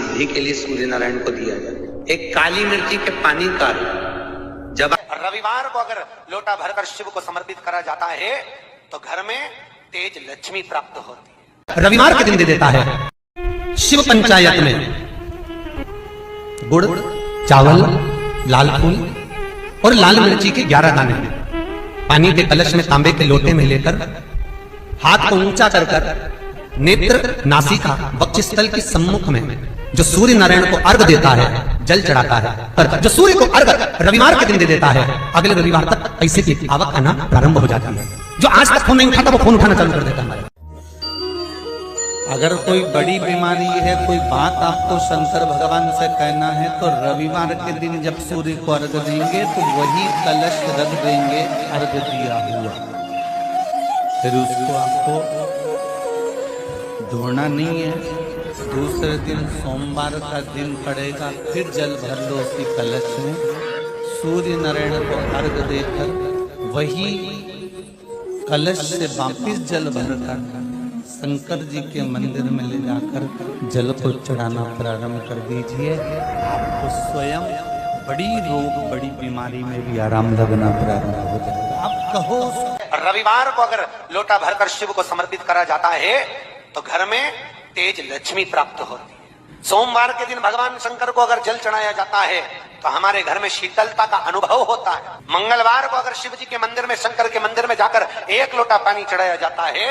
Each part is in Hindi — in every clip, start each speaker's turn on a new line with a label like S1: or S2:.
S1: सिद्धि के लिए सूर्य नारायण को दिया जाए। एक काली मिर्ची के पानी का जब
S2: रविवार को अगर लोटा भरकर शिव को समर्पित करा जाता है तो घर में तेज लक्ष्मी प्राप्त होती है।
S3: रविवार के दिन दे देता है। शिव पंचायत में गुड़, चावल, लाल फूल और लाल मिर्ची के 11 दाने पानी के कलश में तांबे के लोटे में लेकर हाथ को ऊंचा कर नेत्र, नासिका, वक्षस्थल के सम्मुख में जो सूर्य नारायण को अर्घ देता है, जल चढ़ाता है, पर जो सूर्य को अर्घ रविवार के दिन दे देता है, अगले रविवार तक पैसे की आवक आना प्रारंभ हो जाती है। जो आज तक फोन नहीं उठाता वो फोन उठाना चालू कर देता है।
S4: अगर कोई बड़ी बीमारी है, कोई बात आपको शंकर भगवान से कहना है, तो रविवार के दिन जब सूर्य को अर्घ देंगे तो वही कलश रख देंगे अर्घ दिया हुआ, फिर उसको आपको धोना नहीं है। दूसरे दिन सोमवार का दिन पड़ेगा, फिर जल भर लो उसी कलश में, सूर्य नारायण को अर्घ देकर वही कलश से वापिस जल भरकर शंकर जी के मंदिर में ले जाकर जल को चढ़ाना प्रारंभ कर दीजिए। आपको स्वयं बड़ी रोग, बड़ी बीमारी में भी आराम लगना प्रारंभ हो जाएगा। आप कहो
S2: रविवार को अगर लोटा भरकर शिव को समर्पित करा जाता है तो घर में तेज लक्ष्मी प्राप्त होती है। सोमवार के दिन भगवान शंकर को अगर जल चढ़ाया जाता है तो हमारे घर में शीतलता का अनुभव होता है। मंगलवार को अगर शिव जी के मंदिर में, शंकर के मंदिर में जाकर 1 लोटा पानी चढ़ाया जाता है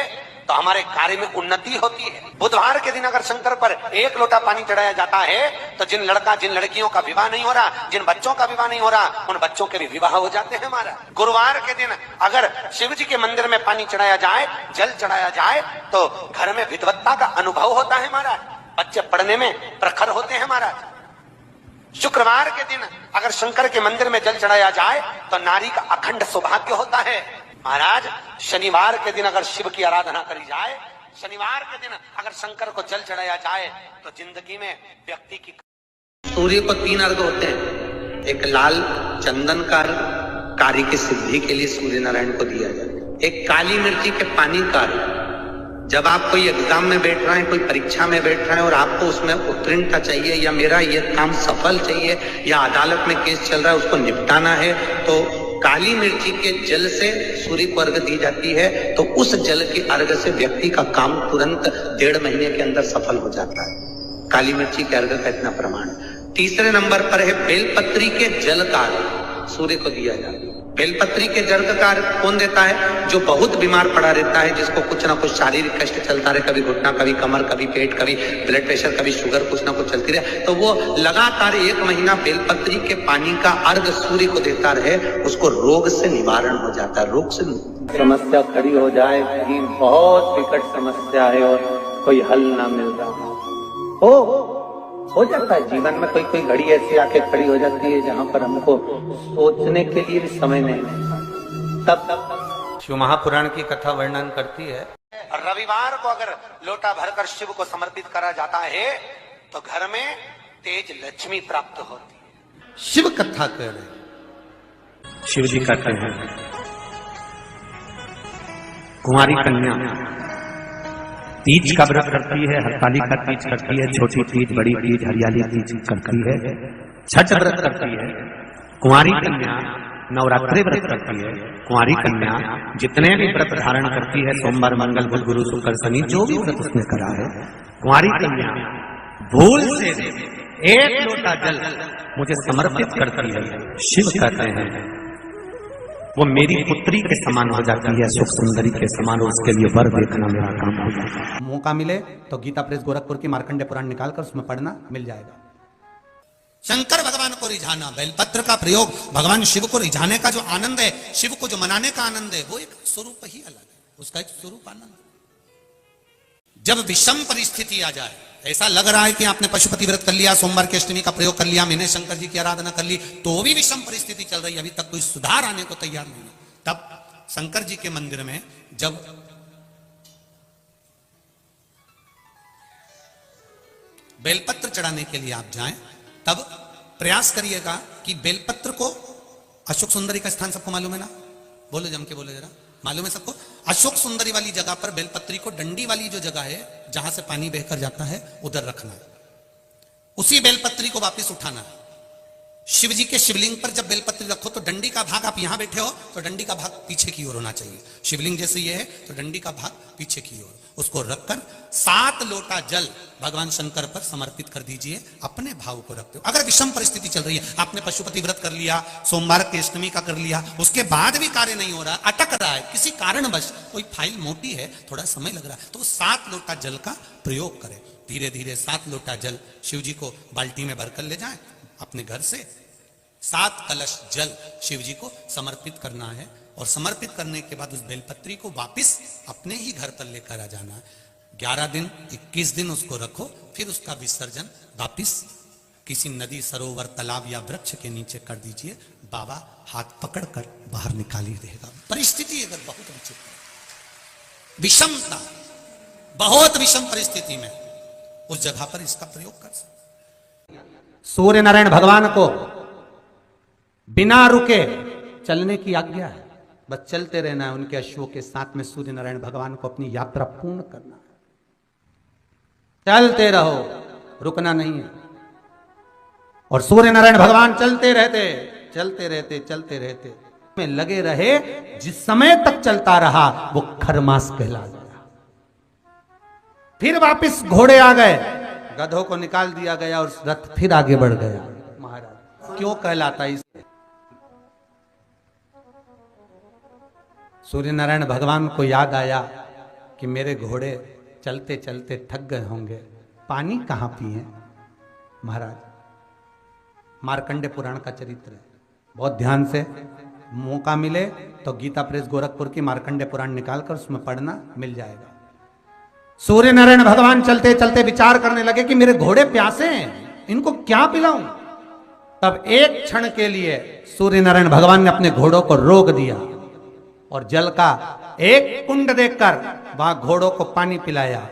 S2: तो हमारे कार्य में उन्नति होती है। बुधवार के दिन अगर शंकर पर 1 लोटा पानी चढ़ाया जाता है तो जिन लड़कियों का विवाह नहीं हो रहा, जिन बच्चों का विवाह नहीं हो रहा, उन बच्चों के भी विवाह हो जाते हैं हमारा। गुरुवार के दिन अगर शिव जी के मंदिर में पानी चढ़ाया जाए, जल चढ़ाया जाए तो घर में विद्वत्ता का अनुभव होता है हमारा, बच्चे पढ़ने में प्रखर होते हैं महाराज। शुक्रवार के दिन अगर शंकर के मंदिर में जल चढ़ाया जाए तो नारी का अखंड सौभाग्य होता है महाराज। शनिवार के दिन अगर शिव की आराधना करी जाए, शनिवार के दिन अगर शंकर को जल चढ़ाया जाए तो जिंदगी में व्यक्ति की।
S1: सूर्य को 3 अर्घ होते हैं। एक लाल चंदन का अर्घ कार्य की सिद्धि के लिए सूर्य नारायण को दिया जाए। एक काली मिर्ची के पानी का अर्घ, जब आप कोई एग्जाम में बैठ रहे हैं, कोई परीक्षा में बैठ रहे हैं और आपको उसमें उत्तीर्णता चाहिए या मेरा ये काम सफल चाहिए या अदालत में केस चल रहा है उसको निपटाना है, तो काली मिर्ची के जल से सूर्य को अर्घ दी जाती है। तो उस जल के अर्घ से व्यक्ति का काम तुरंत 1.5 महीने के अंदर सफल हो जाता है। काली मिर्ची के अर्घ का इतना प्रमाण। तीसरे नंबर पर है बेलपत्री के जल का अर्घ सूर्य को दिया जाता है। बेलपत्री के जल का अर्घ कौन देता है? जो बहुत बीमार पड़ा रहता है, जिसको कुछ ना कुछ शारीरिक कष्ट चलता रहे, कभी घुटना, कभी कमर, कभी पेट, कभी ब्लड प्रेशर, कभी शुगर, कुछ ना कुछ चलती रहे, तो वो लगातार 1 महीना बेलपत्री के पानी का अर्घ सूर्य को देता रहे, उसको रोग से निवारण हो जाता है। रोग से
S5: समस्या खड़ी हो जाए, कहीं बहुत विकट समस्या है और कोई हल ना मिल रहा हो जाता है जीवन में। कोई घड़ी ऐसी आके खड़ी हो जाती है जहाँ पर हमको सोचने के लिए भी समय नहीं मिलता। तब
S3: शिव महापुराण की कथा वर्णन करती है।
S2: रविवार को अगर लोटा भरकर शिव को समर्पित करा जाता है तो घर में तेज लक्ष्मी प्राप्त होती है।
S3: शिव कथा कह रहे, शिव जी कहते हैं कुंवारी कन्या तीज का व्रत करती है, हरतालिका तीज करती है, छोटी तीज, बड़ी तीज, हरियाली तीज करती है, छठ व्रत करती है। कुंवारी कन्या नवरात्रि व्रत करती है। कुंवारी कन्या जितने भी व्रत धारण करती है, सोमवार, मंगल, बुध, गुरु, शुक्र, शनि, जो भी व्रत उसने करा है, कुंवारी कन्या भूल से 1 लोटा जल मुझे समर्पित करती है। शिव कहते हैं वो मेरी पुत्री के समान हो जाती है, सुख सुंदरी के समान, उसके लिए वर देखना मेरा काम हो जाता है।
S4: मौका मिले तो गीता प्रेस गोरखपुर की मार्कंडे पुराण निकालकर उसमें पढ़ना मिल जाएगा।
S3: शंकर भगवान को रिझाना, बेलपत्र का प्रयोग भगवान शिव को रिझाने का जो आनंद है, शिव को जो मनाने का आनंद है, वो एक स्वरूप ही अलग है, उसका एक स्वरूप आनंद। जब विषम परिस्थिति आ जाए, ऐसा लग रहा है कि आपने पशुपति व्रत कर लिया, सोमवार की अष्टमी का प्रयोग कर लिया, मैंने शंकर जी की आराधना कर ली, तो भी विषम परिस्थिति चल रही है, अभी तक कोई सुधार आने को तैयार नहीं है, तब शंकर जी के मंदिर में जब बेलपत्र चढ़ाने के लिए आप जाएं, तब प्रयास करिएगा कि बेलपत्र को, अशोक सुंदरी का स्थान सबको मालूम है ना? बोलो, जम के बोलो जरा, मालूम है सबको? अशोक सुंदरी वाली जगह पर बेलपत्री को, डंडी वाली जो जगह है जहां से पानी बहकर जाता है, उधर रखना है।
S4: उसी बेलपत्री को वापस उठाना है। शिव जी के शिवलिंग पर जब बेलपत्री रखो तो डंडी का भाग, आप यहां बैठे हो तो डंडी का भाग पीछे की ओर होना चाहिए। शिवलिंग जैसे ये है तो डंडी का भाग पीछे की ओर, उसको रखकर 7 लोटा जल भगवान शंकर पर समर्पित कर दीजिए। अपने भाव को रखते हो। अगर विषम परिस्थिति चल रही है, आपने पशुपति व्रत कर लिया, सोमवार की अष्टमी का कर लिया, उसके बाद भी कार्य नहीं हो रहा, अटक रहा है, किसी कारणवश कोई फाइल मोटी है, थोड़ा समय लग रहा है, तो 7 लोटा जल का प्रयोग करें। धीरे धीरे 7 लोटा जल शिव जी को बाल्टी में भरकर ले जाएं अपने घर से। 7 कलश जल शिव जी को समर्पित करना है और समर्पित करने के बाद उस बेलपत्री को वापस अपने ही घर पर लेकर आ जाना है। 11 दिन 21 दिन उसको रखो, फिर उसका विसर्जन वापिस किसी नदी, सरोवर, तालाब या वृक्ष के नीचे कर दीजिए। बाबा हाथ पकड़कर बाहर निकाल ही देगा। परिस्थिति अगर बहुत विचित्र, विषमता, बहुत विषम परिस्थिति में उस जगह पर इसका प्रयोग कर सकते।
S3: सूर्य नारायण भगवान को बिना रुके चलने की आज्ञा है, बस चलते रहना है। उनके अश्वों के साथ में सूर्य नारायण भगवान को अपनी यात्रा पूर्ण करना है। चलते रहो, रुकना नहीं है। और सूर्य नारायण भगवान चलते रहते चलते रहते चलते रहते में लगे रहे। जिस समय तक चलता रहा वो खरमास कहला गया। फिर वापिस घोड़े आ गए, गधों को निकाल दिया गया और रथ फिर आगे बढ़ गया। महाराज क्यों कहलाता इसे? सूर्य नारायण भगवान को याद आया कि मेरे घोड़े चलते चलते थक गए होंगे, पानी कहां पिए। महाराज मार्कंडे पुराण का चरित्र है, बहुत ध्यान से मौका मिले तो गीता प्रेस गोरखपुर की मार्कंडे पुराण निकालकर उसमें पढ़ना, मिल जाएगा। सूर्य नारायण भगवान चलते चलते विचार करने लगे कि मेरे घोड़े प्यासे हैं, इनको क्या पिलाऊं। तब एक क्षण के लिए सूर्य नारायण भगवान ने अपने घोड़ों को रोक दिया और जल का एक कुंड देखकर वहां घोड़ों को पानी पिलाया।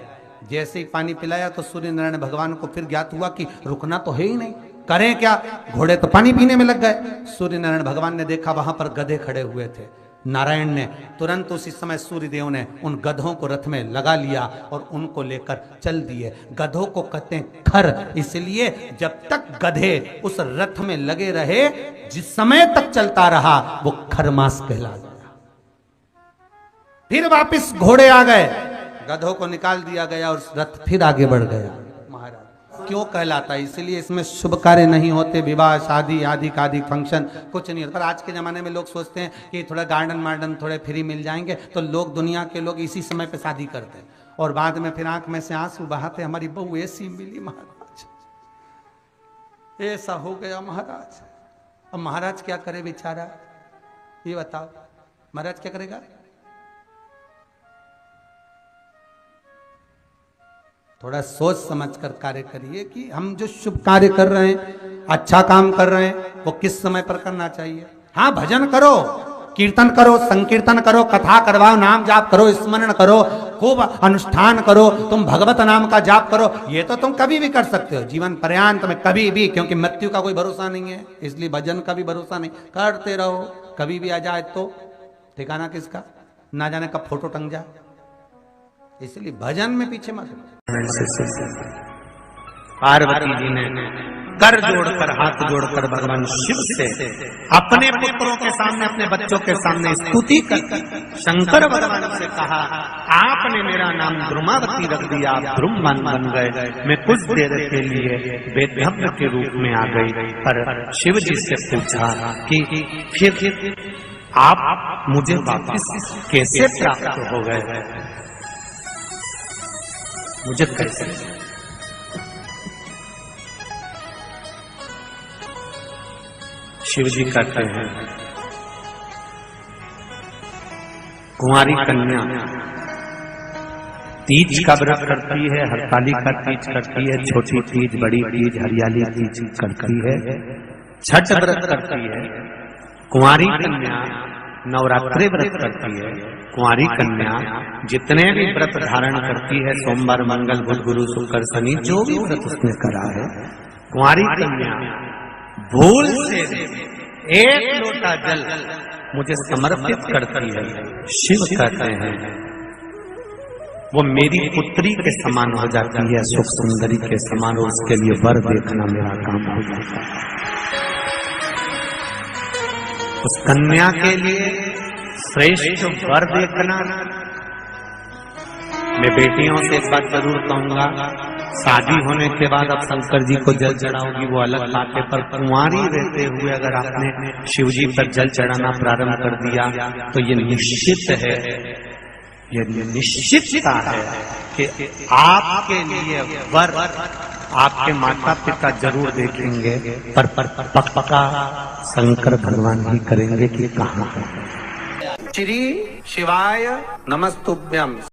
S3: जैसे ही पानी पिलाया तो सूर्य नारायण भगवान को फिर ज्ञात हुआ कि रुकना तो है ही नहीं, करें क्या, घोड़े तो पानी पीने में लग गए। सूर्य नारायण भगवान ने देखा वहां पर गधे खड़े हुए थे। नारायण ने तुरंत उसी समय सूर्यदेव ने उन गधों को रथ में लगा लिया और उनको लेकर चल दिए। गधों को कहते हैं खर, इसलिए जब तक गधे उस रथ में लगे रहे, जिस समय तक चलता रहा वो खरमास कहला गया। फिर वापिस घोड़े आ गए, गधों को निकाल दिया गया और रथ फिर आगे बढ़ गया। महाराज क्यों कहलाता है? इसलिए इसमें शुभ कार्य नहीं होते, विवाह, शादी आदि आदि फंक्शन कुछ नहीं होता। पर आज के जमाने में लोग सोचते हैं कि थोड़ा गार्डन वार्डन थोड़े फ्री मिल जाएंगे, तो लोग, दुनिया के लोग इसी समय पे शादी करते हैं और बाद में फिर आंख में से आंसू बहाते, हमारी बहू ऐसी मिली महाराज, ऐसा हो गया महाराज। अब महाराज क्या करे बेचारा, ये बताओ, महाराज क्या करेगा? थोड़ा सोच समझकर कार्य करिए कि हम जो शुभ कार्य कर रहे हैं, अच्छा काम कर रहे हैं, वो किस समय पर करना चाहिए। हाँ, भजन करो, कीर्तन करो, संकीर्तन करो, कथा करवाओ, नाम जाप करो, स्मरण करो, खूब अनुष्ठान करो, तुम भगवत नाम का जाप करो। ये तो तुम कभी भी कर सकते हो, जीवन पर्यांत में कभी भी, क्योंकि मृत्यु का कोई भरोसा नहीं है, इसलिए भजन का भी भरोसा नहीं। करते रहो, कभी भी आ जाए तो ठिकाना किसका, ना जाने कब फोटो टंग जाए, इसलिए भजन में पीछे मत। पार्वती जी ने कर जोड़कर, हाथ जोड़कर भगवान शिव से अपने पुत्रों के सामने, अपने बच्चों के सामने स्तुति कर शंकर भगवान से कहा, आपने मेरा नाम द्रुमावती रख दिया, आप द्रुमवन बन गए, मैं कुछ देर के लिए वेदव्य के रूप में आ गई। पर शिव जी से पूछा कि फिर आप मुझे वापस कैसे प्राप्त हो गए, मुझे कैसे? शिव जी कहते हैं, कुंवारी कन्या तीज का व्रत करती है, हरतालिका तीज करती है, छोटी तीज, बड़ी तीज, हरियाली तीज करती है, छठ व्रत करती है। कुंवारी कन्या नवरात्रि व्रत करती है। कुंवारी कन्या जितने भी व्रत धारण करती है, सोमवार, मंगल, बुध, गुरु, शुक्र, शनि, जो भी व्रत उसने करा है, कुंवारी कन्या भूल से 1 लोटा जल मुझे समर्पित करती है। शिव कहते हैं, वो मेरी पुत्री के समान हो जाती है, सुख सुंदरी के समान, और उसके लिए वर देखना मेरा काम हो जाता है। उस कन्या के लिए श्रेष्ठ वर देखना। मैं बेटियों से एक बात जरूर कहूंगा, शादी होने के बाद अब शंकर जी को जल चढ़ाओगी वो अलग बात है, पर कुंवारी रहते हुए अगर आपने शिव जी पर जल चढ़ाना प्रारंभ कर दिया तो ये निश्चित है, ये निश्चितता है कि आपके लिए वर आपके माता पिता जरूर देखेंगे, पर पक्का शंकर भगवान ही करेंगे कि कहाँ है।
S1: श्री शिवाय नमस्तुभ्यम।